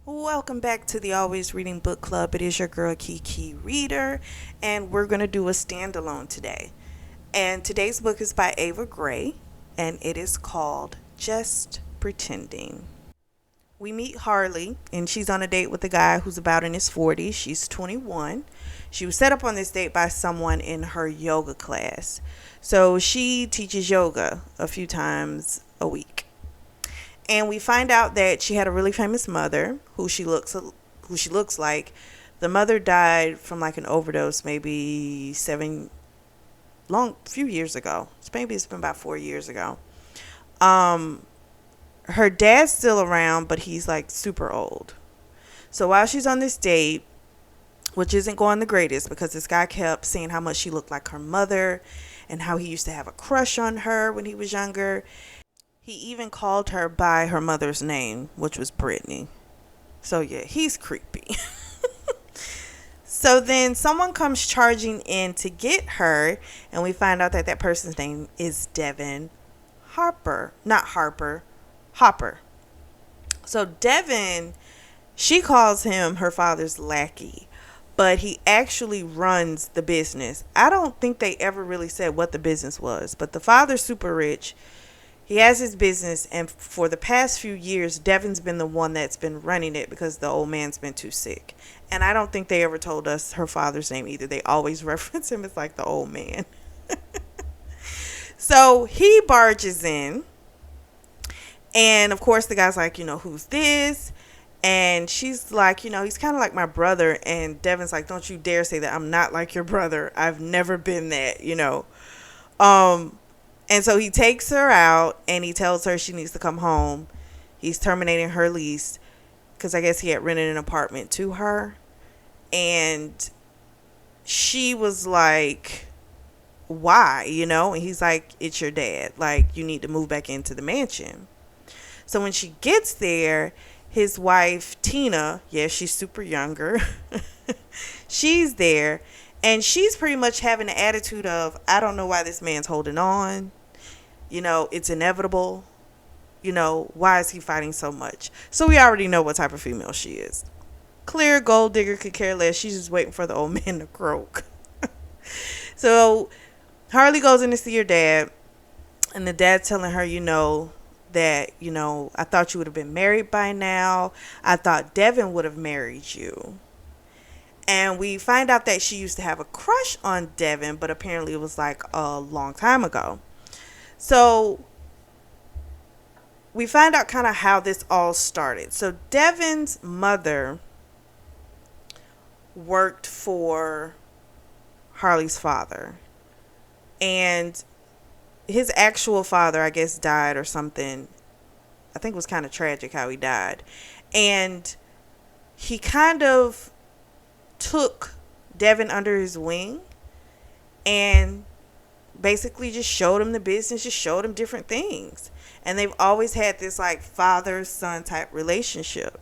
Welcome back to the Always Reading Book Club. It is your girl Kiki Reader, and we're going to do a standalone today. And today's book is by Ava Gray, and it is called Just Pretending. We meet Harley, and she's on a date with a guy who's about in his 40s. She's 21. She was set up on this date by someone in her yoga class. So she teaches yoga a few times a week. And we find out that she had a really famous mother who she looks like. The mother died from like an overdose maybe few years ago. Maybe it's been about 4 years ago. Um her dad's still around, but he's like super old. So while she's on this date, which isn't going the greatest because this guy kept saying how much she looked like her mother and how he used to have a crush on her when he was younger. He even called her by her mother's name, which was Brittany. So yeah, he's creepy. So then someone comes charging in to get her, and we find out that that person's name is Devin Harper. Not Harper, Hopper. So Devin, she calls him her father's lackey, but he actually runs the business. I don't think they ever really said what the business was, but the father's super rich. He has his business, and for the past few years, Devin's been the one that's been running it because the old man's been too sick. And I don't think they ever told us her father's name either. They always reference him as like the old man. So he barges in, and of course, the guy's like, who's this? And she's like, he's kind of like my brother. And Devin's like, don't you dare say that. I'm not like your brother. I've never been that. Um, and so he takes her out and he tells her she needs to come home. He's terminating her lease because I guess he had rented an apartment to her. And she was like, why? And he's like, it's your dad. Like, you need to move back into the mansion. So when she gets there, his wife, Tina, yeah, she's super younger. She's there. And she's pretty much having the attitude of, I don't know why this man's holding on. It's inevitable. Why is he fighting so much? So we already know what type of female she is. Clear gold digger, could care less. She's just waiting for the old man to croak. So Harley goes in to see her dad. And the dad's telling her, that, I thought you would have been married by now. I thought Devin would have married you. And we find out that she used to have a crush on Devin, but apparently it was like a long time ago. So we find out kind of how this all started. So Devin's mother worked for Harley's father. And his actual father, I guess, died or something. I think it was kind of tragic how he died. And he kind of took Devin under his wing and basically just showed him the business, just showed him different things. And they've always had this like father-son type relationship.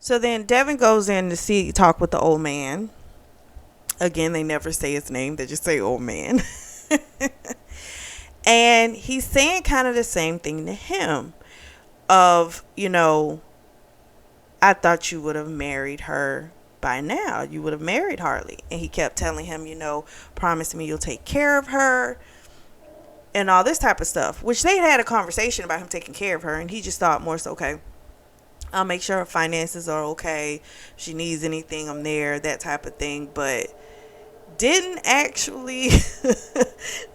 So then Devin goes in to talk with the old man. Again, they never say his name, they just say old man. And he's saying kind of the same thing to him of, I thought you would have married her by now. You would have married Harley. And he kept telling him, promise me you'll take care of her and all this type of stuff, which they had a conversation about him taking care of her. And he just thought more so, okay, I'll make sure her finances are okay. If she needs anything, I'm there, that type of thing. But didn't actually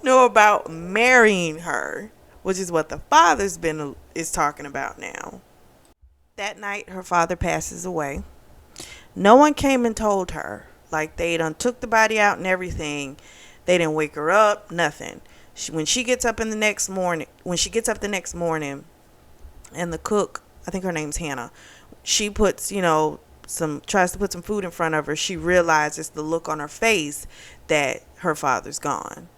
know about marrying her, which is what the father's is talking about now. That night, her father passes away. No one came and told her. Like, they done took the body out and everything. They didn't wake her up, nothing. When she gets up the next morning, and the cook, I think her name's Hannah, she puts, tries to put some food in front of her, she realizes the look on her face that her father's gone.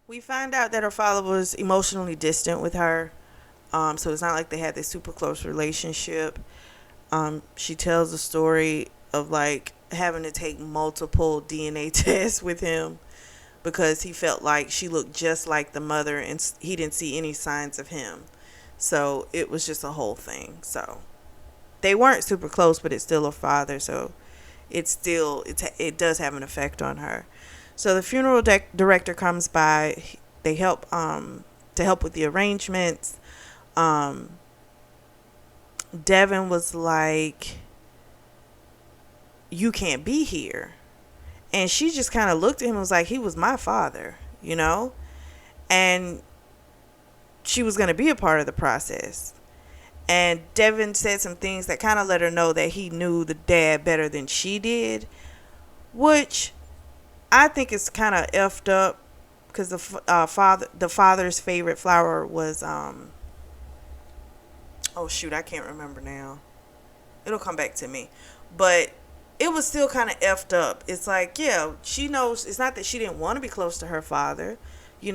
We find out that her father was emotionally distant with her. So it's not like they had this super close relationship. She tells a story of like having to take multiple DNA tests with him because he felt like she looked just like the mother and he didn't see any signs of him. So it was just a whole thing. So they weren't super close, but it's still her father, so it does have an effect on her. So the funeral director comes by. They help to help with the arrangements. Um, Devin was like, "You can't be here," and she just kind of looked at him and was like, "He was my father, you know," and she was going to be a part of the process. And Devin said some things that kind of let her know that he knew the dad better than she did, which I think is kind of effed up because the father's favorite flower was oh shoot, I can't remember now. It'll come back to me, but it was still kind of effed up. It's like, yeah, she knows. It's not that she didn't want to be close to her father. You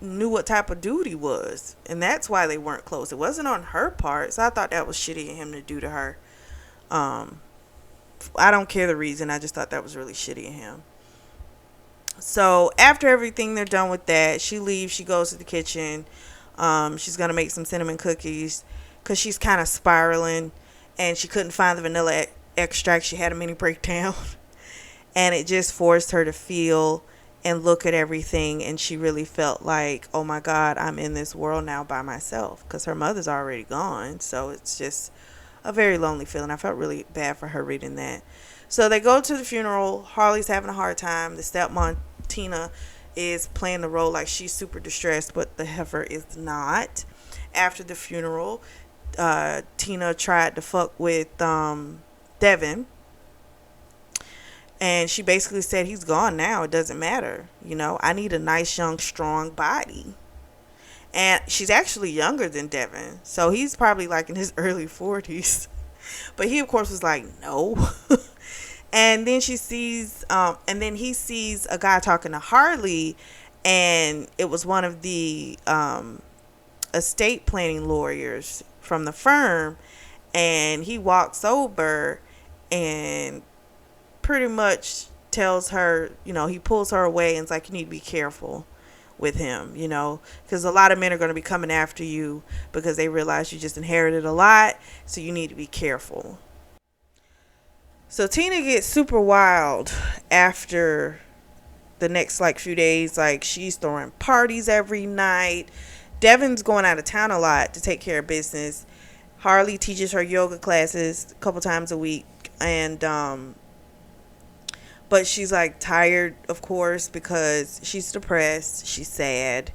knew what type of dude he was, and that's why they weren't close. It wasn't on her part, so I thought that was shitty of him to do to her. I don't care the reason. I just thought that was really shitty of him. So after everything, they're done with that. She leaves. She goes to the kitchen. She's gonna make some cinnamon cookies because she's kind of spiraling, and she couldn't find the vanilla extract. She had a mini breakdown, and it just forced her to feel and look at everything. And she really felt like, oh my God, I'm in this world now by myself, because her mother's already gone. So it's just a very lonely feeling. I felt really bad for her reading that. So they go to the funeral. Harley's having a hard time. The stepmom, Tina, is playing the role like she's super distressed, but the heifer is not. After the funeral, Tina tried to fuck with Devin, and she basically said, he's gone now, it doesn't matter, I need a nice young strong body. And she's actually younger than Devin, so he's probably like in his early 40s, but he of course was like, no. And then he sees a guy talking to Harley, and it was one of the estate planning lawyers from the firm, and he walks over and pretty much tells her, he pulls her away and is like, you need to be careful with him, because a lot of men are going to be coming after you because they realize you just inherited a lot, so you need to be careful. So Tina gets super wild after the next few days. Like, she's throwing parties every night. Devin's going out of town a lot to take care of business. Harley teaches her yoga classes a couple times a week, and but she's like tired, of course, because she's depressed, she's sad,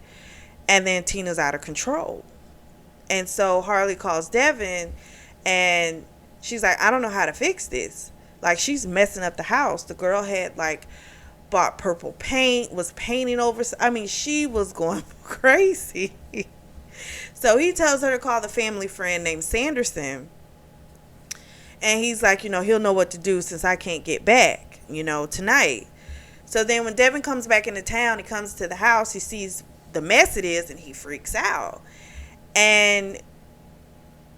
and then Tina's out of control. And so Harley calls Devin, and she's like, I don't know how to fix this. Like, she's messing up the house. The girl had bought purple paint, was painting over. I mean, she was going crazy. So he tells her to call the family friend named Sanderson. And he's like, he'll know what to do since I can't get back, tonight. So then when Devin comes back into town, he comes to the house, he sees the mess it is, and he freaks out. And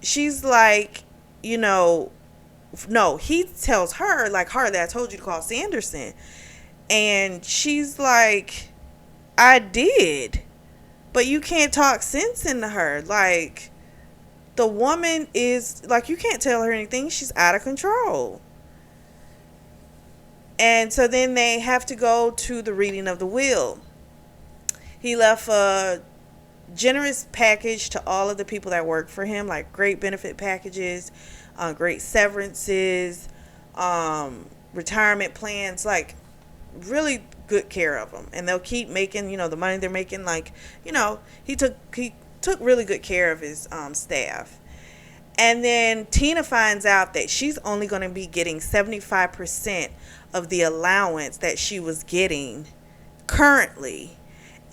she's like, no, he tells her, like, Harley, I told you to call Sanderson. And she's like, I did. But you can't talk sense into her. Like, the woman is, like, you can't tell her anything. She's out of control. And so then they have to go to the reading of the will. He left a generous package to all of the people that work for him, like great benefit packages, great severances, retirement plans, like really good care of them. And they'll keep making, the money they're making, he took really good care of his staff. And then Tina finds out that she's only going to be getting 75% of the allowance that she was getting currently,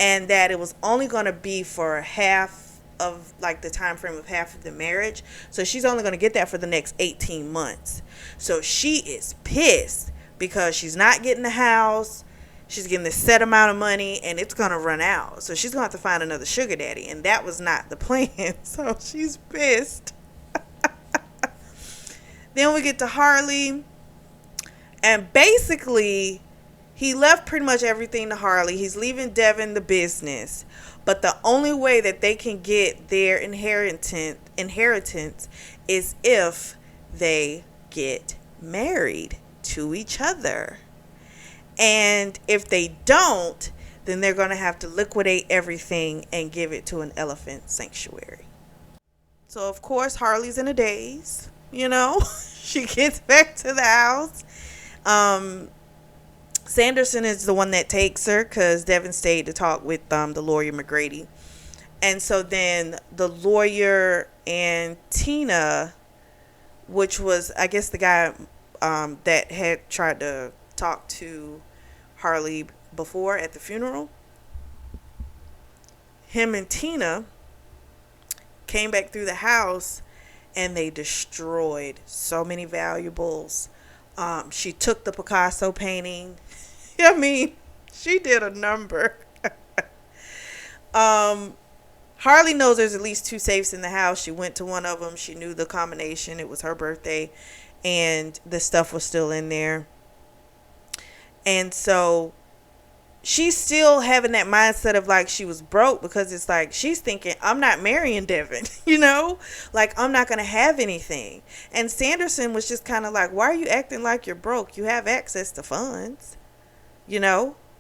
and that it was only going to be for half of the time frame of half of the marriage. So she's only going to get that for the next 18 months. So she is pissed because she's not getting the house. She's getting this set amount of money, and it's going to run out. So she's going to have to find another sugar daddy, and that was not the plan. So she's pissed. Then we get to Harley, and basically he left pretty much everything to Harley. He's leaving Devin the business, but the only way that they can get their inheritance inheritance is if they get married to each other. And if they don't, then they're going to have to liquidate everything and give it to an elephant sanctuary. So, of course, Harley's in a daze. She gets back to the house. Sanderson is the one that takes her because Devin stayed to talk with the lawyer McGrady. And so then the lawyer and Tina, which was, I guess, the guy that had tried to talk to Harley before at the funeral, him and Tina came back through the house and they destroyed so many valuables. She took the Picasso painting. I mean, she did a number. Harley knows there's at least 2 safes in the house. She went to one of them. She knew the combination. It was her birthday, and the stuff was still in there. And so she's still having that mindset of like she was broke, because it's like she's thinking, I'm not marrying Devin, like I'm not going to have anything. And Sanderson was just kind of like, why are you acting like you're broke? You have access to funds,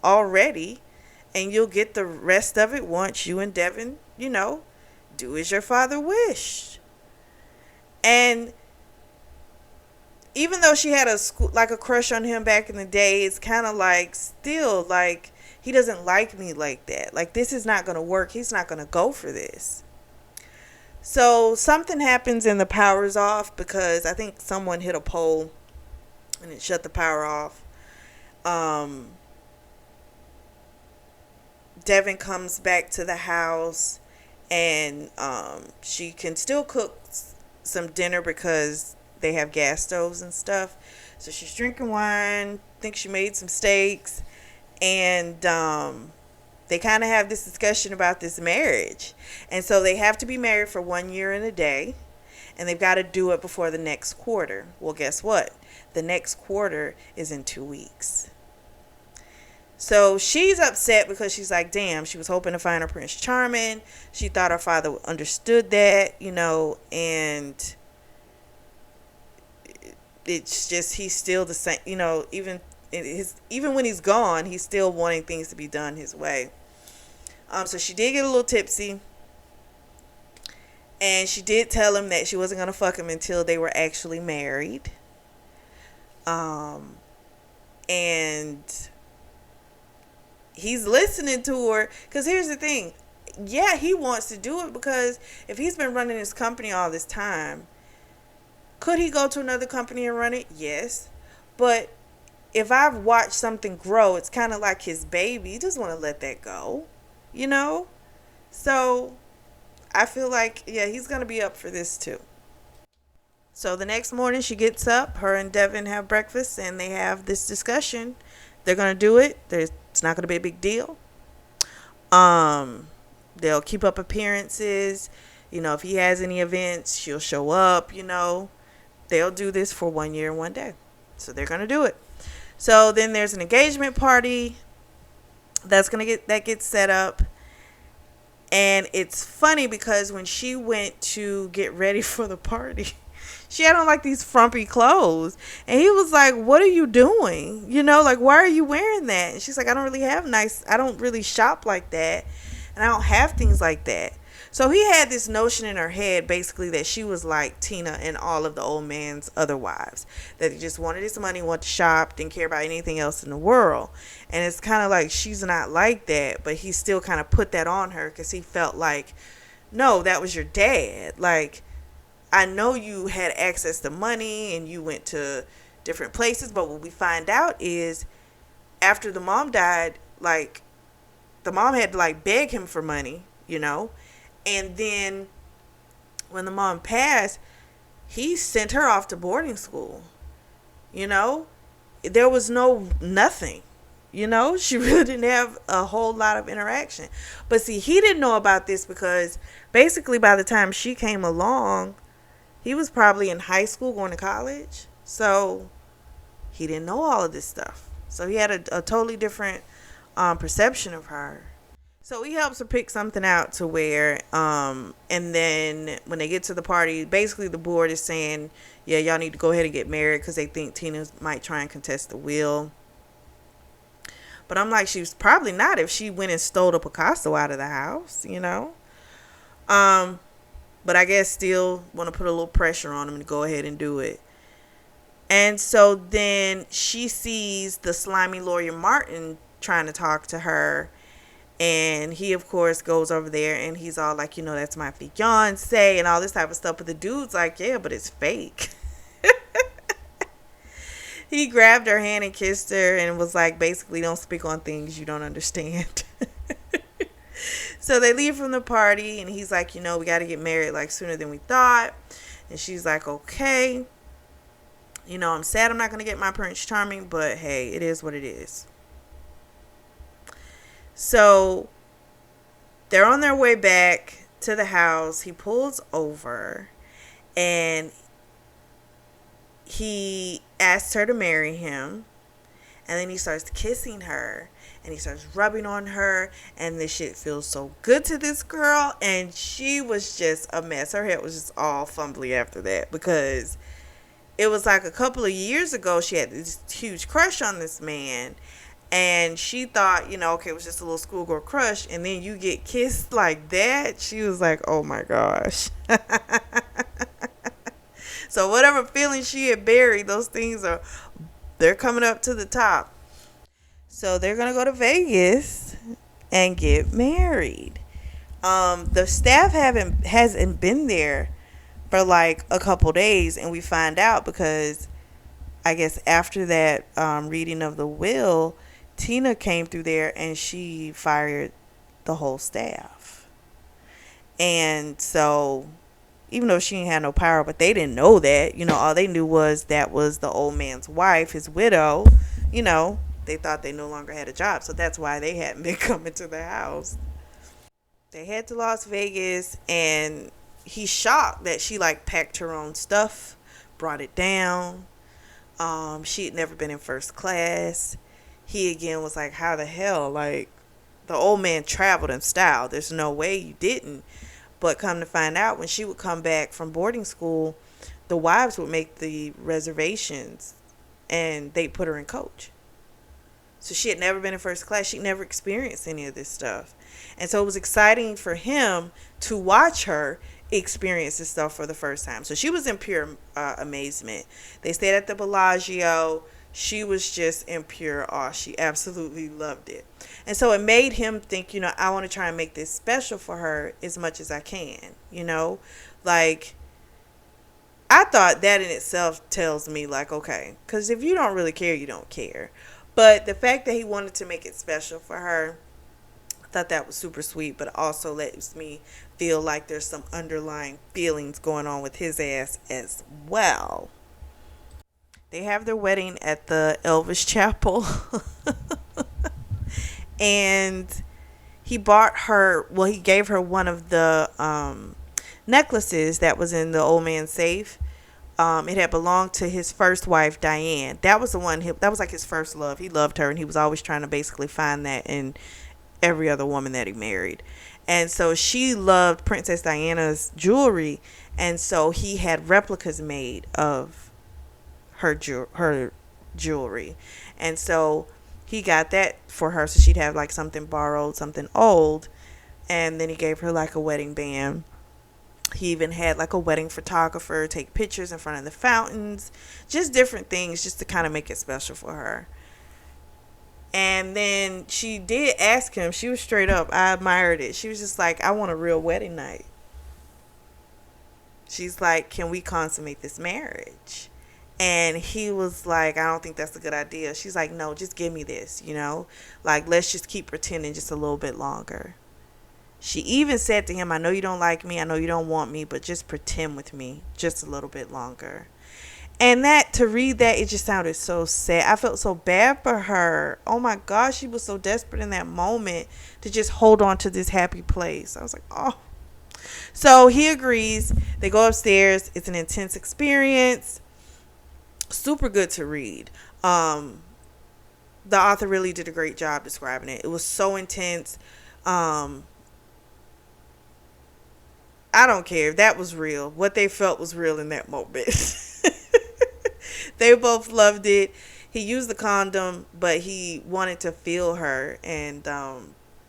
already, and you'll get the rest of it once you and Devin, do as your father wished. And even though she had a crush on him back in the day, it's kind of like still like he doesn't like me like that. Like, this is not going to work. He's not going to go for this. So something happens and the power's off because I think someone hit a pole and it shut the power off. Devin comes back to the house and she can still cook some dinner because they have gas stoves and stuff. So she's drinking wine. I think she made some steaks. And they kind of have this discussion about this marriage. And so they have to be married for 1 year and a day. And they've got to do it before the next quarter. Well, guess what? The next quarter is in 2 weeks. So she's upset because she's like, damn, she was hoping to find her Prince Charming. She thought her father understood that, and it's just, he's still the same, even when he's gone, he's still wanting things to be done his way. So she did get a little tipsy, and she did tell him that she wasn't going to fuck him until they were actually married. And he's listening to her, because here's the thing. Yeah, he wants to do it because if he's been running his company all this time, could he go to another company and run it? Yes. But if I've watched something grow, it's kind of like his baby. He doesn't want to let that go, So I feel like, yeah, he's going to be up for this too. So the next morning she gets up, her and Devin have breakfast, and they have this discussion. They're going to do it. It's not going to be a big deal. They'll keep up appearances. If he has any events, she'll show up, They'll do this for 1 year and 1 day. So they're going to do it. So then there's an engagement party that gets set up. And it's funny because when she went to get ready for the party, she had on like these frumpy clothes. And he was like, what are you doing? Like, why are you wearing that? And she's like, I don't really shop like that. And I don't have things like that. So he had this notion in her head, basically, that she was like Tina and all of the old man's other wives. That he just wanted his money, wanted to shop, didn't care about anything else in the world. And it's kind of like she's not like that, but he still kind of put that on her because he felt like, no, that was your dad. Like, I know you had access to money and you went to different places, but what we find out is after the mom died, like, the mom had to like beg him for money, And then when the mom passed, he sent her off to boarding school. There was nothing. She really didn't have a whole lot of interaction. But see, he didn't know about this because basically by the time she came along, he was probably in high school going to college. So he didn't know all of this stuff. So he had a totally different perception of her. So he helps her pick something out to wear. And then when they get to the party, basically the board is saying, yeah, y'all need to go ahead and get married because they think Tina might try and contest the will. But I'm like, she was probably not if she went and stole the Picasso out of the house. Um, but I guess still want to put a little pressure on him to go ahead and do it. And so then she sees the slimy lawyer Martin trying to talk to her. And he, of course, goes over there and he's all like, that's my fiance and all this type of stuff. But the dude's like, yeah, but it's fake. He grabbed her hand and kissed her and was like, basically, don't speak on things you don't understand. So they leave from the party and he's like, we got to get married like sooner than we thought. And she's like, okay. I'm sad I'm not going to get my Prince Charming, but hey, it is what it is. So they're on their way back to the house. He pulls over and he asks her to marry him. And then he starts kissing her and he starts rubbing on her. And this shit feels so good to this girl. And she was just a mess. Her head was just all fumbly after that because it was like a couple of years ago she had this huge crush on this man. And she thought, okay, it was just a little schoolgirl crush. And then you get kissed like that. She was like, oh my gosh. So whatever feelings she had buried, those things they're coming up to the top. So they're going to go to Vegas and get married. The staff hasn't been there for like a couple days. And we find out because I guess after that reading of the will, Tina came through there and she fired the whole staff. And so even though she didn't have no power, but they didn't know that, all they knew was that was the old man's wife, his widow. They thought they no longer had a job. So that's why they hadn't been coming to the house. They head to Las Vegas and he's shocked that she like packed her own stuff, brought it down. She had never been in first class. He again was like, how the hell? Like, the old man traveled in style. There's no way you didn't. But come to find out, when she would come back from boarding school, the wives would make the reservations and they put her in coach. So she had never been in first class. She'd never experienced any of this stuff. And so it was exciting for him to watch her experience this stuff for the first time. So she was in pure amazement. They stayed at the Bellagio. She was just in pure awe. She absolutely loved it. And so it made him think, I want to try and make this special for her as much as I can. Like, I thought that in itself tells me, like, okay, because if you don't really care, you don't care. But the fact that he wanted to make it special for her, I thought that was super sweet, but also lets me feel like there's some underlying feelings going on with his ass as well. They have their wedding at the Elvis Chapel. And he gave her one of the necklaces that was in the old man's safe. It had belonged to his first wife, Diane. That was the one, that was like his first love. He loved her and he was always trying to basically find that in every other woman that he married. And so she loved Princess Diana's jewelry. And so he had replicas made of her jewelry. And so he got that for her so she'd have like something borrowed, something old. And then he gave her like a wedding band. He even had like a wedding photographer take pictures in front of the fountains, just different things just to kind of make it special for her. And then she did ask him, she was straight up, I admired it. She was just like, I want a real wedding night. She's like, can we consummate this marriage? And he was like, I don't think that's a good idea. She's like, no, just give me this, like, let's just keep pretending just a little bit longer. She even said to him, I know you don't like me, I know you don't want me, but just pretend with me just a little bit longer. And to read that, it just sounded so sad. I felt so bad for her. Oh my gosh, she was so desperate in that moment to just hold on to this happy place. I was like, oh. So he agrees. They go upstairs. It's an intense experience. Super good to read. The author really did a great job describing it. It was so intense. Um, I don't care. That was real. What they felt was real in that moment. They both loved it. He used the condom, but he wanted to feel her, and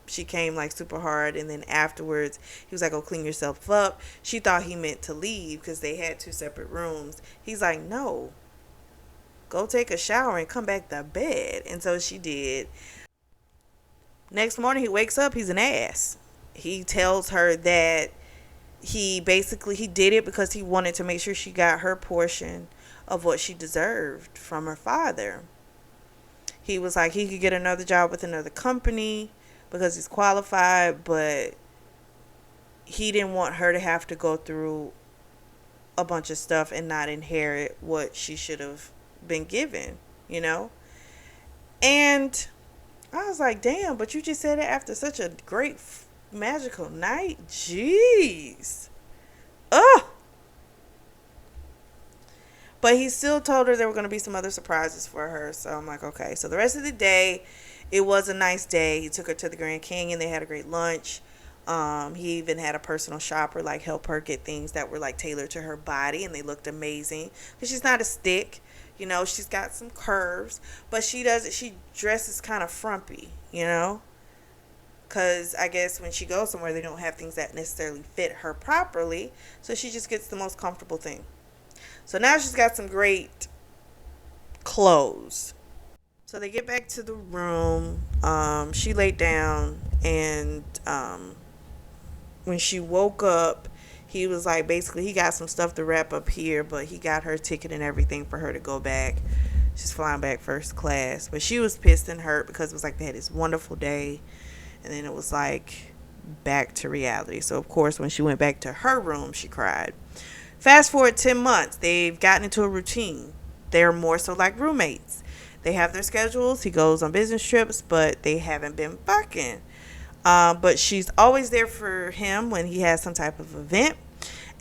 she came like super hard. And then afterwards, he was like, "Oh, clean yourself up." She thought he meant to leave because they had two separate rooms. He's like, "No, go take a shower and come back to bed." And so she did. Next morning, he wakes up. He's an ass. He tells her that he did it because he wanted to make sure she got her portion of what she deserved from her father. He was like he could get another job with another company because he's qualified, but he didn't want her to have to go through a bunch of stuff and not inherit what she should have been given, you know? And I was like, damn, but you just said it after such a great magical night. Jeez. Ugh. But he still told her there were going to be some other surprises for her. So I'm like, okay. So the rest of the day, it was a nice day. He took her to the Grand Canyon. They had a great lunch. He even had a personal shopper like help her get things that were like tailored to her body, and they looked amazing. Because she's not a stick, you know. She's got some curves, but she does it. She dresses kind of frumpy, you know. Because I guess when she goes somewhere, they don't have things that necessarily fit her properly, so she just gets the most comfortable thing. So now she's got some great clothes. So they get back to the room. She laid down, and when she woke up, he was like, basically, he got some stuff to wrap up here, but he got her ticket and everything for her to go back. She's flying back first class. But she was pissed and hurt because it was like they had this wonderful day, and then it was like back to reality. So, of course, when she went back to her room, she cried. Fast forward 10 months, they've gotten into a routine. They're more so like roommates. They have their schedules. He goes on business trips, but they haven't been fucking. But she's always there for him when he has some type of event.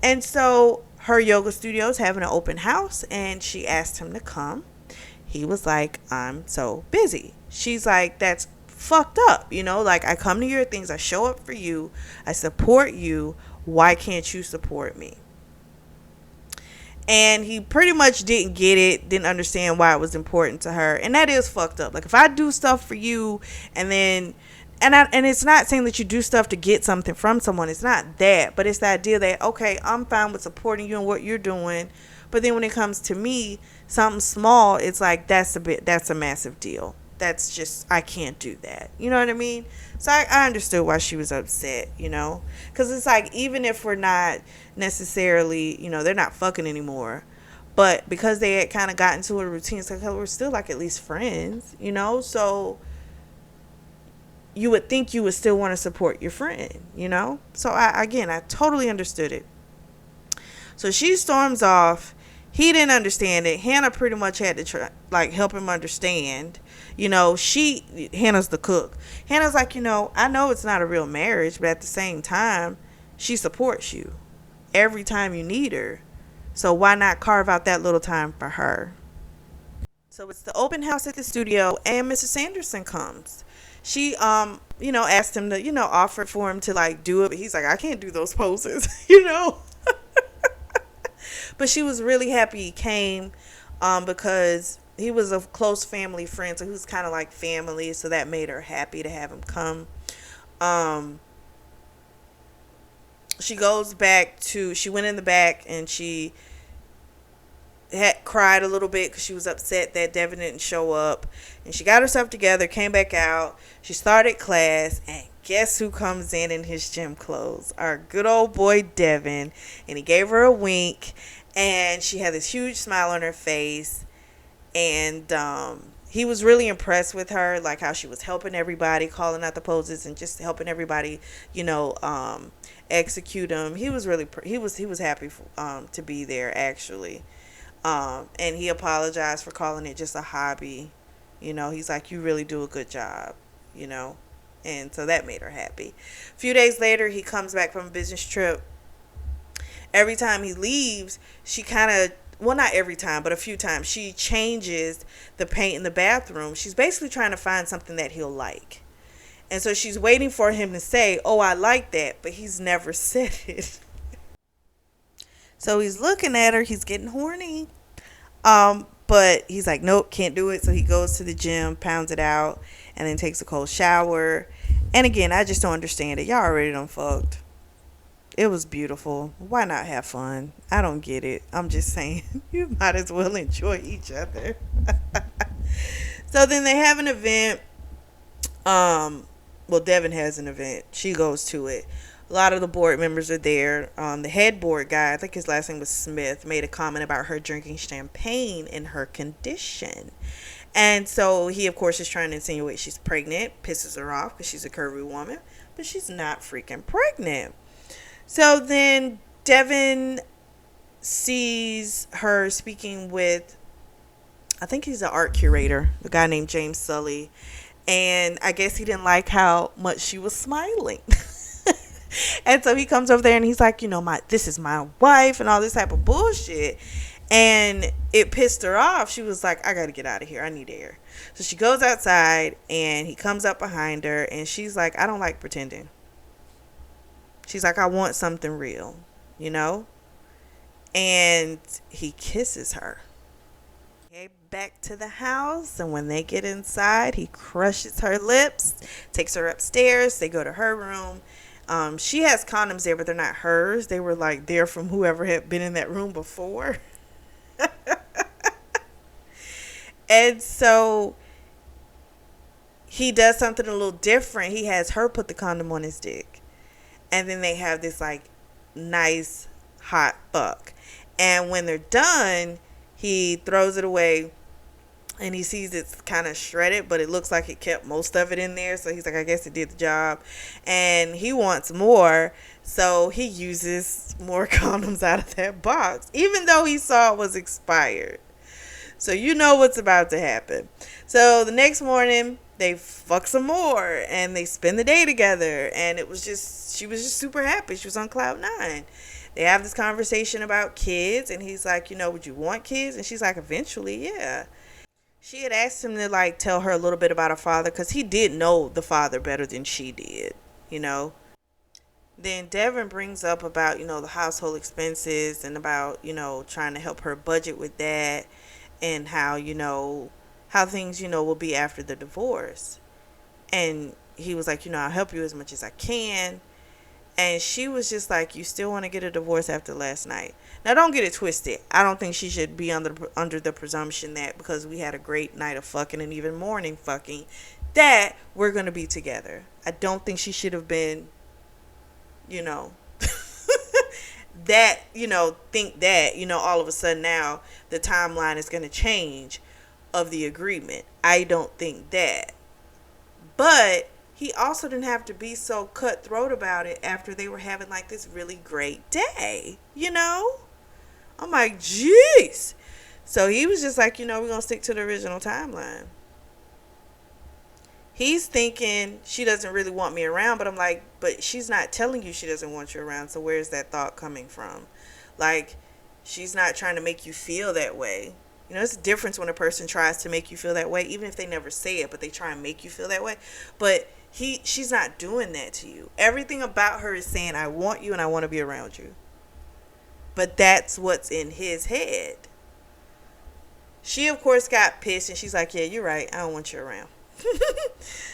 And so her yoga studio is having an open house, and she asked him to come. He was like, I'm so busy. She's like, that's fucked up. You know, like, I come to your things. I show up for you. I support you. Why can't you support me? And he pretty much didn't get it, didn't understand why it was important to her. And that is fucked up. Like, if I do stuff for you, and then, and it's not saying that you do stuff to get something from someone. It's not that. But it's the idea that, okay, I'm fine with supporting you and what you're doing. But then when it comes to me, something small, it's like, that's a massive deal. That's just, I can't do that. You know what I mean? So I understood why she was upset, you know? Because it's like, even if we're not necessarily, you know, they're not fucking anymore, but because they had kind of gotten to a routine, it's like, oh, we're still like at least friends, you know? So you would think you would still want to support your friend, you know? So I totally understood it. So she storms off. He didn't understand it. Hannah pretty much had to try, like, help him understand. You know, Hannah's the cook. Hannah's like, you know, I know it's not a real marriage, but at the same time, she supports you every time you need her. So why not carve out that little time for her? So it's the open house at the studio, and Mrs. Sanderson comes. She, you know, asked him to, you know, offered for him to, like, do it. But he's like, I can't do those poses, you know. But she was really happy he came, because he was a close family friend, so he was kind of like family, so that made her happy to have him come. She went in the back, and she had cried a little bit because she was upset that Devin didn't show up. And she got herself together, came back out. She started class, and guess who comes in his gym clothes? Our good old boy Devin. And he gave her a wink, and she had this huge smile on her face. And he was really impressed with her, like how she was helping everybody, calling out the poses, and just helping everybody, you know, execute them. He was really he was happy to be there, actually. And he apologized for calling it just a hobby. You know, he's like, you really do a good job, you know. And so that made her happy. A few days later, he comes back from a business trip. Every time he leaves, she kind of, well, not every time, but a few times, she changes the paint in the bathroom. She's basically trying to find something that he'll like. And so she's waiting for him to say, "Oh, I like that," but he's never said it. So he's looking at her, he's getting horny. But he's like, "Nope, can't do it." So he goes to the gym, pounds it out, and then takes a cold shower. And again, I just don't understand it. Y'all already done fucked. It was beautiful. Why not have fun? I don't get it. I'm just saying, you might as well enjoy each other. So then they have an event. Well, Devin has an event. She goes to it. A lot of the board members are there. The head board guy, I think his last name was Smith, made a comment about her drinking champagne in her condition. And so he, of course, is trying to insinuate she's pregnant, pisses her off because she's a curvy woman, but she's not freaking pregnant. So then Devin sees her speaking with, I think he's an art curator, a guy named James Sully. And I guess he didn't like how much she was smiling. And so he comes over there and he's like, this is my wife and all this type of bullshit. And it pissed her off. She was like, I got to get out of here. I need air. So she goes outside and he comes up behind her and she's like, I don't like pretending. She's like, I want something real, And he kisses her. Okay, back to the house. And when they get inside, he crushes her lips, takes her upstairs. They go to her room. She has condoms there, but they're not hers. They were like there from whoever had been in that room before. And so he does something a little different. He has her put the condom on his dick. And then they have this like nice hot fuck. And when they're done, he throws it away. And he sees it's kind of shredded, but it looks like it kept most of it in there. So he's like, I guess it did the job. And he wants more. So he uses more condoms out of that box, even though he saw it was expired. So you know what's about to happen. So the next morning, they fuck some more. And they spend the day together. And she was just super happy. She was on cloud nine. They have this conversation about kids. And he's like, would you want kids? And she's like, eventually, yeah. She had asked him to like tell her a little bit about her father because he did know the father better than she did, Then Devin brings up about, the household expenses and about, trying to help her budget with that and how, how things, will be after the divorce. And he was like, I'll help you as much as I can. And she was just like, you still want to get a divorce after last night? Now, don't get it twisted. I don't think she should be under the presumption that because we had a great night of fucking and even morning fucking, that we're going to be together. I don't think she should have been, that, think that, all of a sudden now the timeline is going to change of the agreement. I don't think that. But he also didn't have to be so cutthroat about it after they were having like this really great day, I'm like, jeez. So he was just like, we're going to stick to the original timeline. He's thinking she doesn't really want me around, but I'm like, but she's not telling you she doesn't want you around. So where's that thought coming from? Like, she's not trying to make you feel that way. It's a difference when a person tries to make you feel that way, even if they never say it, but they try and make you feel that way. But she's not doing that to you. Everything about her is saying, I want you and I want to be around you. But that's what's in his head. She, of course, got pissed and she's like, yeah, you're right. I don't want you around.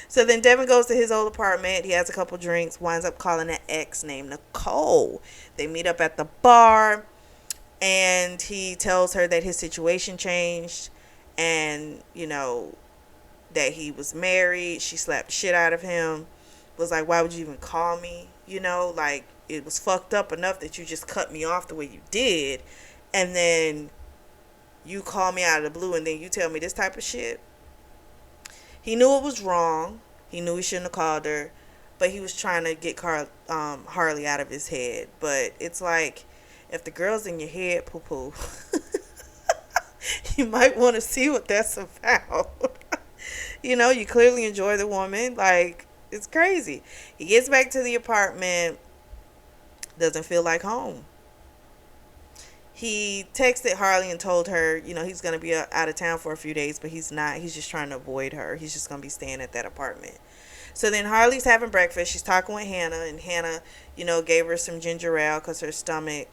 So then Devin goes to his old apartment. He has a couple drinks, winds up calling an ex named Nicole. They meet up at the bar and he tells her that his situation changed and, that he was married. She slapped the shit out of him. Was like, why would you even call me? Like, it was fucked up enough that you just cut me off the way you did. And then you call me out of the blue and then you tell me this type of shit. He knew it was wrong. He knew he shouldn't have called her. But he was trying to get Harley out of his head. But it's like, if the girl's in your head, poo-poo, you might want to see what that's about. You clearly enjoy the woman. Like, it's crazy. He gets back to the apartment. Doesn't feel like home. He texted Harley and told her, he's going to be out of town for a few days, but he's not. He's just trying to avoid her. He's just going to be staying at that apartment. So then Harley's having breakfast. She's talking with Hannah, and Hannah, gave her some ginger ale because her stomach,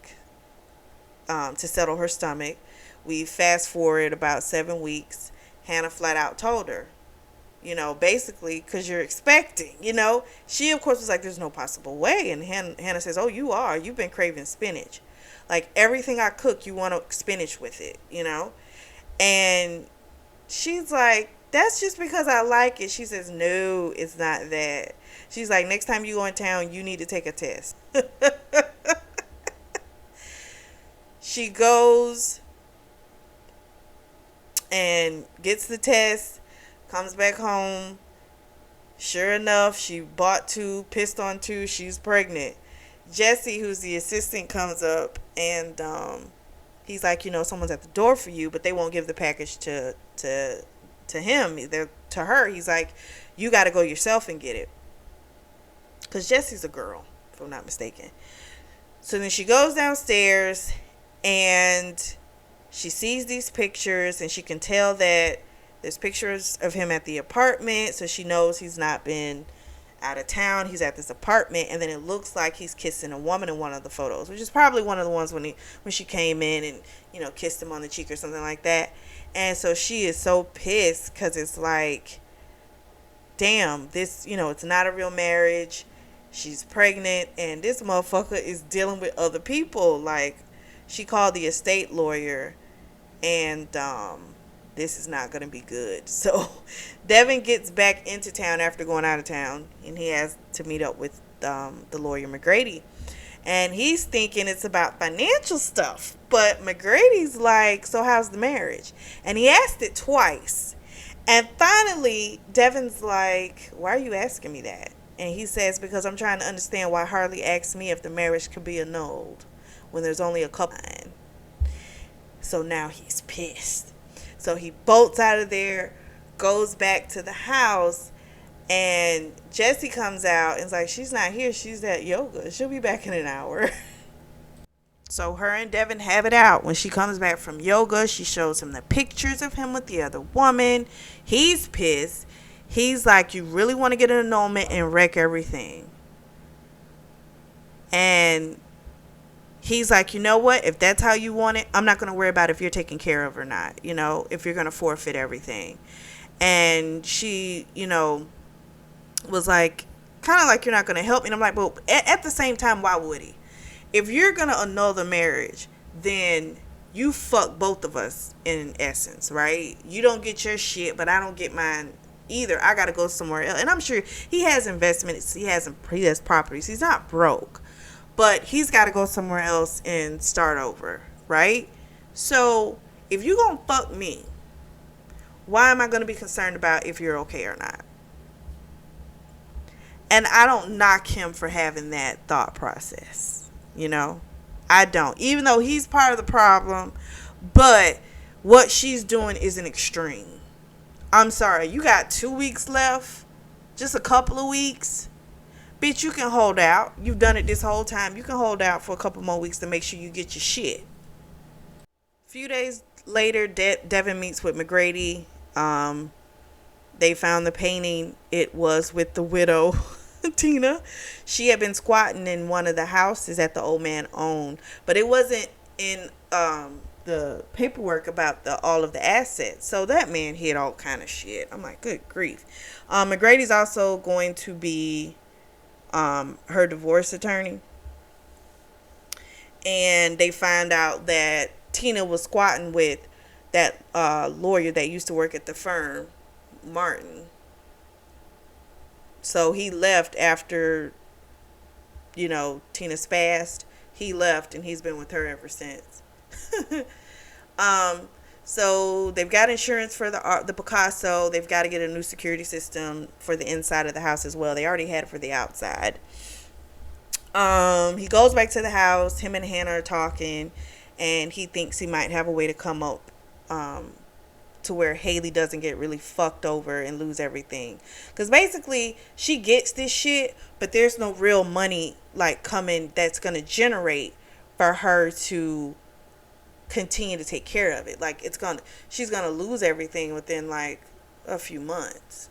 to settle her stomach. We fast forward about 7 weeks. Hannah flat out told her, basically, because you're expecting, She, of course, was like, there's no possible way. And Hannah says, oh, you are. You've been craving spinach. Like, everything I cook, you want spinach with it. And she's like, that's just because I like it. She says, no, it's not that. She's like, next time you go in town, you need to take a test. She goes and gets the test, comes back home. Sure enough, she bought two, pissed on two. She's pregnant. Jesse, who's the assistant, comes up and he's like, someone's at the door for you, but they won't give the package to him. To her, he's like, you got to go yourself and get it. Because Jesse's a girl, if I'm not mistaken. So then she goes downstairs and she sees these pictures, and she can tell that there's pictures of him at the apartment, so she knows he's not been out of town. He's at this apartment, and then it looks like he's kissing a woman in one of the photos, which is probably one of the ones when she came in and kissed him on the cheek or something like that. And so she is so pissed because it's like, damn, this, it's not a real marriage. She's pregnant, and this motherfucker is dealing with other people. Like, she called the estate lawyer, and this is not going to be good. So Devin gets back into town after going out of town, and he has to meet up with the lawyer McGrady. And he's thinking it's about financial stuff. But McGrady's like, so how's the marriage? And he asked it twice. And finally, Devin's like, why are you asking me that? And he says, because I'm trying to understand why Harley asked me if the marriage could be annulled when there's only a couple. So now he's pissed. So he bolts out of there, goes back to the house, and Jessie comes out and is like, she's not here. She's at yoga. She'll be back in an hour. So her and Devin have it out. When she comes back from yoga, she shows him the pictures of him with the other woman. He's pissed. He's like, you really want to get an annulment and wreck everything? And he's like, you know what? If that's how you want it, I'm not going to worry about if you're taken care of or not, if you're going to forfeit everything. And she, was like, kind of like, you're not going to help me. And I'm like, well, at the same time, why would he? If you're going to annul the marriage, then you fuck both of us in essence, right? You don't get your shit, but I don't get mine either. I got to go somewhere else. And I'm sure he has investments. He has properties. He's not broke. But he's got to go somewhere else and start over, right? So if you're going to fuck me, why am I going to be concerned about if you're okay or not? And I don't knock him for having that thought process, I don't. Even though he's part of the problem, but what she's doing is an extreme. I'm sorry, you got 2 weeks left, just a couple of weeks. Bitch, you can hold out. You've done it this whole time. You can hold out for a couple more weeks to make sure you get your shit. A few days later, Devin meets with McGrady. They found the painting. It was with the widow, Tina. She had been squatting in one of the houses that the old man owned. But it wasn't in the paperwork about all of the assets. So that man hid all kind of shit. I'm like, good grief. McGrady's also going to be her divorce attorney, and they find out that Tina was squatting with that lawyer that used to work at the firm, Martin. So he left after Tina spazzed. He left, and he's been with her ever since. So they've got insurance for the Picasso. They've got to get a new security system for the inside of the house as well. They already had it for the outside. He goes back to the house. Him and Hannah are talking, and he thinks he might have a way to come up to where Haley doesn't get really fucked over and lose everything. Because basically, she gets this shit, but there's no real money coming that's going to generate for her to continue to take care of it. She's gonna lose everything within a few months.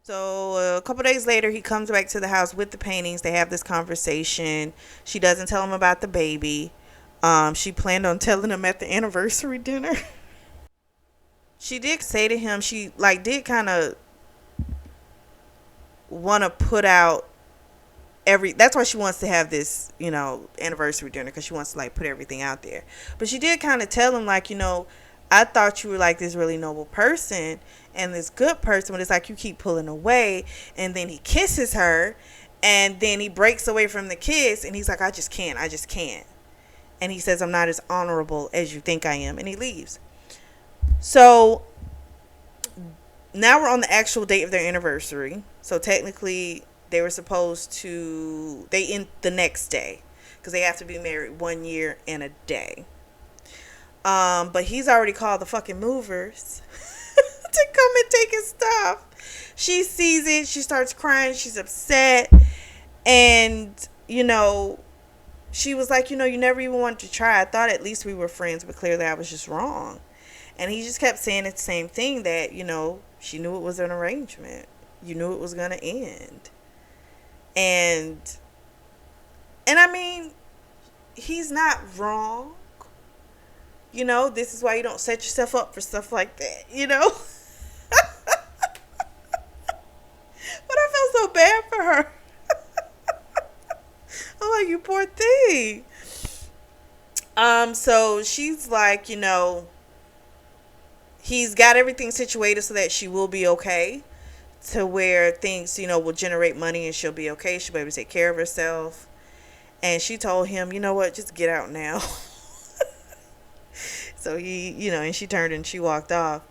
So a couple days later, he comes back to the house with the paintings. They have this conversation. She doesn't tell him about the baby. She planned on telling him at the anniversary dinner. She did say to him, she like did kind of want to put out that's why she wants to have this, anniversary dinner, because she wants to like put everything out there. But she did kind of tell him, like, I thought you were like this really noble person and this good person, but it's like you keep pulling away. And then he kisses her, and then he breaks away from the kiss, and he's like, I just can't. And he says, I'm not as honorable as you think I am, and he leaves. So now we're on the actual date of their anniversary. So technically they were supposed to, they end the next day, because they have to be married 1 year and a day. But he's already called the fucking movers to come and take his stuff. She sees it. She starts crying. She's upset. And, she was like, you never even wanted to try. I thought at least we were friends, but clearly I was just wrong. And he just kept saying the same thing, that, she knew it was an arrangement. You knew it was going to end. And I mean, he's not wrong. This is why you don't set yourself up for stuff like that, But I felt so bad for her. I'm like, you poor thing. So she's like, he's got everything situated so that she will be okay, to where things, will generate money and she'll be okay. She'll be able to take care of herself. And she told him, you know what, just get out now. So he, and she turned and she walked off.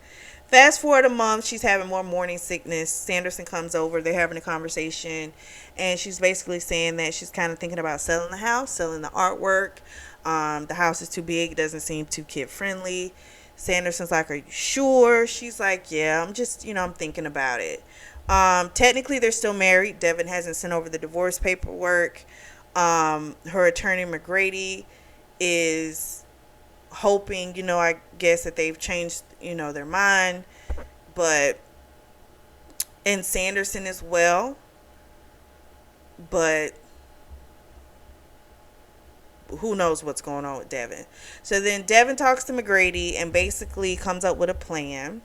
Fast forward a month, she's having more morning sickness. Sanderson comes over. They're having a conversation. And she's basically saying that she's kind of thinking about selling the house, selling the artwork. The house is too big. It doesn't seem too kid friendly. Sanderson's like, are you sure? She's like, yeah, I'm just, I'm thinking about it. Technically, they're still married. Devin hasn't sent over the divorce paperwork. Her attorney, McGrady, is hoping, I guess, that they've changed, their mind. But, and Sanderson as well. But who knows what's going on with Devin. So then Devin talks to McGrady and basically comes up with a plan.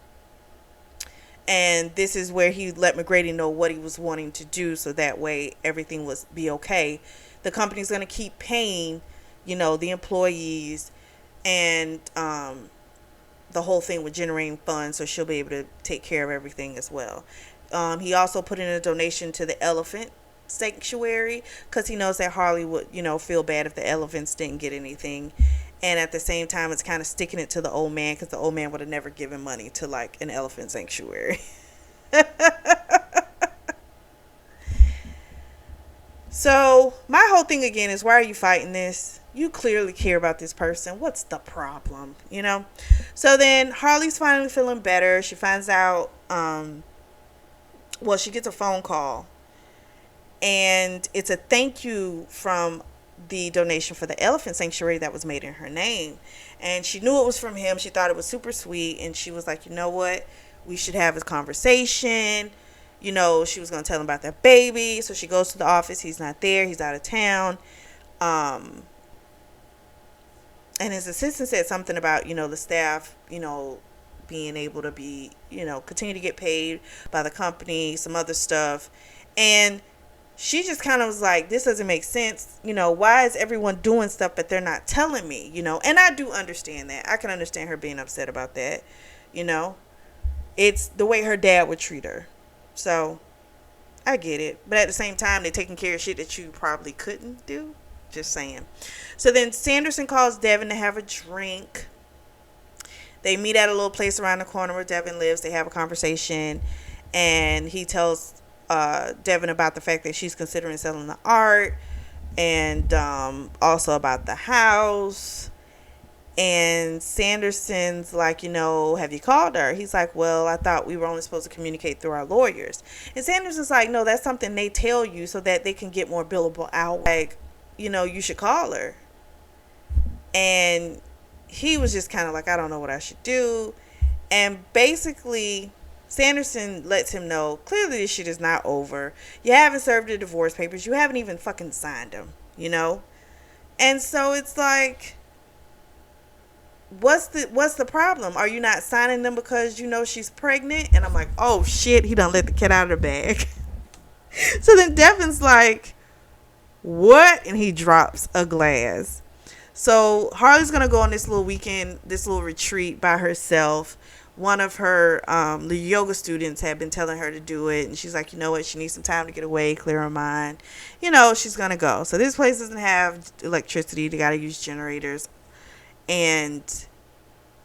And this is where he let McGrady know what he was wanting to do, so that way everything was be okay. The company's going to keep paying, the employees, and the whole thing with generating funds, so she'll be able to take care of everything as well. He also put in a donation to the elephant sanctuary, because he knows that Harley would, feel bad if the elephants didn't get anything. And at the same time, it's kind of sticking it to the old man, because the old man would have never given money to like an elephant sanctuary. So my whole thing again is, why are you fighting this? You clearly care about this person. What's the problem? So then Harley's finally feeling better. She finds out, she gets a phone call, and it's a thank you from the donation for the elephant sanctuary that was made in her name. And she knew it was from him. She thought it was super sweet. And she was like, you know what? We should have a conversation. She was going to tell him about that baby. So she goes to the office. He's not there. He's out of town. And his assistant said something about, the staff, being able to be, continue to get paid by the company, some other stuff. And she just kind of was like, this doesn't make sense. Why is everyone doing stuff but they're not telling me, And I do understand that. I can understand her being upset about that. It's the way her dad would treat her. So I get it. But at the same time, they're taking care of shit that you probably couldn't do. Just saying. So then Sanderson calls Devin to have a drink. They meet at a little place around the corner where Devin lives. They have a conversation. And he tells Devin about the fact that she's considering selling the art, and also about the house. And Sanderson's like, have you called her? He's like, well, I thought we were only supposed to communicate through our lawyers. And Sanderson's like, no, that's something they tell you so that they can get more billable hours. Like, you should call her. And he was just kind of like, I don't know what I should do. And basically Sanderson lets him know clearly this shit is not over. You haven't served the divorce papers. You haven't even fucking signed them, you know? And so it's like, what's the problem? Are you not signing them because you know she's pregnant? And I'm like, oh shit, he done let the cat out of the bag. So then Devin's like, what? And he drops a glass. So Harley's gonna go on this little weekend, this little retreat by herself. One of her the yoga students had been telling her to do it, and she's like, you know what, she needs some time to get away, clear her mind. You know, she's gonna go. So this place doesn't have electricity. They gotta use generators. And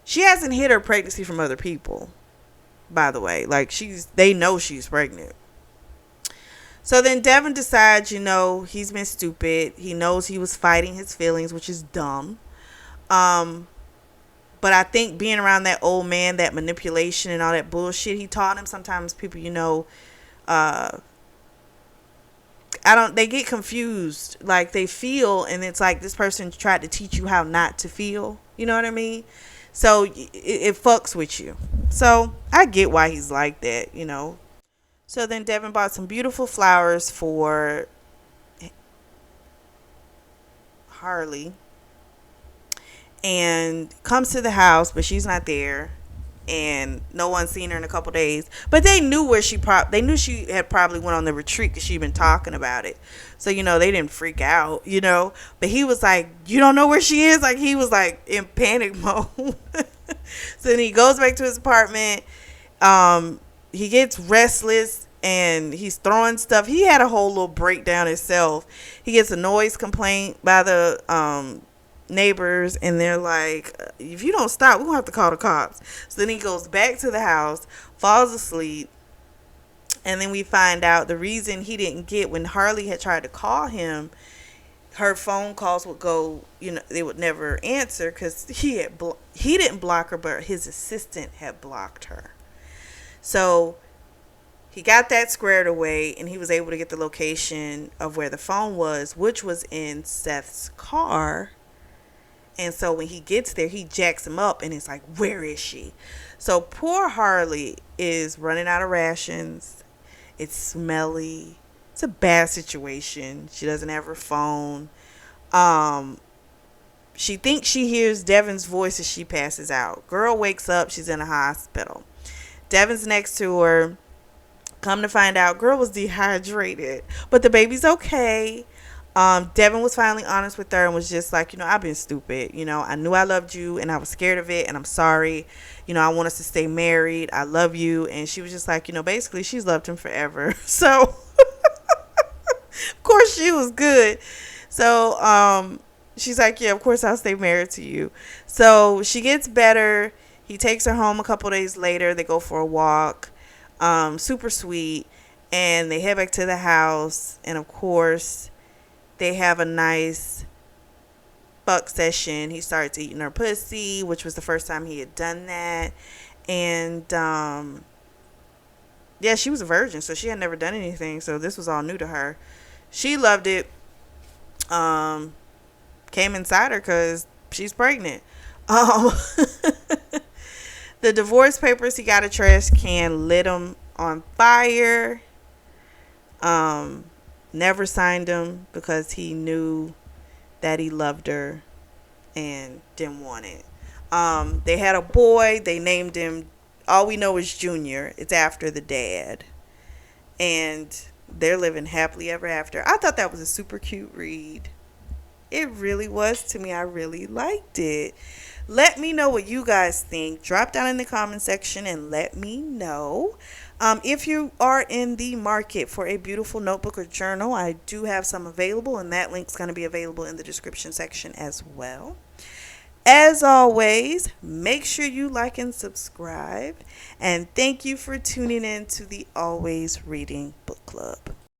she hasn't hid her pregnancy from other people, by the way. Like, they know she's pregnant. So then Devin decides, you know, he's been stupid. He knows he was fighting his feelings, which is dumb. But I think being around that old man, that manipulation and all that bullshit he taught him, sometimes people, you know, they get confused. Like, they feel, and it's like this person tried to teach you how not to feel. You know what I mean? So it fucks with you. So I get why he's like that, you know. So then Devin bought some beautiful flowers for Harley and comes to the house, but she's not there, and no one's seen her in a couple days. But they knew where they knew she had probably went on the retreat because she'd been talking about it. So, you know, they didn't freak out, you know. But he was like, you don't know where she is? Like, he was like in panic mode. So then he goes back to his apartment. He gets restless and he's throwing stuff. He had a whole little breakdown himself. He gets a noise complaint by the neighbors, and they're like, if you don't stop, we're gonna have to call the cops. So then he goes back to the house, falls asleep, and then we find out the reason he didn't get, when Harley had tried to call him, her phone calls would go, you know, they would never answer because he didn't block her, but his assistant had blocked her. So he got that squared away, and he was able to get the location of where the phone was, which was in Seth's car. And so when he gets there, he jacks him up, and it's like, where is she? So poor Harley is running out of rations. It's smelly. It's a bad situation. She doesn't have her phone. She thinks she hears Devin's voice as she passes out. Girl wakes up. She's in a hospital. Devin's next to her. Come to find out, girl was dehydrated, but the baby's okay. Devin was finally honest with her and was just like, you know, I've been stupid. You know, I knew I loved you and I was scared of it, and I'm sorry. You know, I want us to stay married. I love you. And she was just like, you know, basically she's loved him forever. So of course she was good. So she's like, yeah, of course I'll stay married to you. So she gets better. He takes her home a couple days later. They go for a walk. Super sweet. And they head back to the house. And of course, they have a nice fuck session. He starts eating her pussy, which was the first time he had done that. And yeah, she was a virgin, so she had never done anything. So this was all new to her. She loved it. Came inside her because she's pregnant. The divorce papers, he got a trash can, lit them on fire. Never signed them because he knew that he loved her and didn't want it. They had a boy. They named him, all we know is Junior. It's after the dad. And they're living happily ever after. I thought that was a super cute read. It really was to me. I really liked it. Let me know what you guys think. Drop down in the comment section and let me know. If you are in the market for a beautiful notebook or journal, I do have some available, and that link's going to be available in the description section as well. As always, make sure you like and subscribe, and thank you for tuning in to the Always Reading Book Club.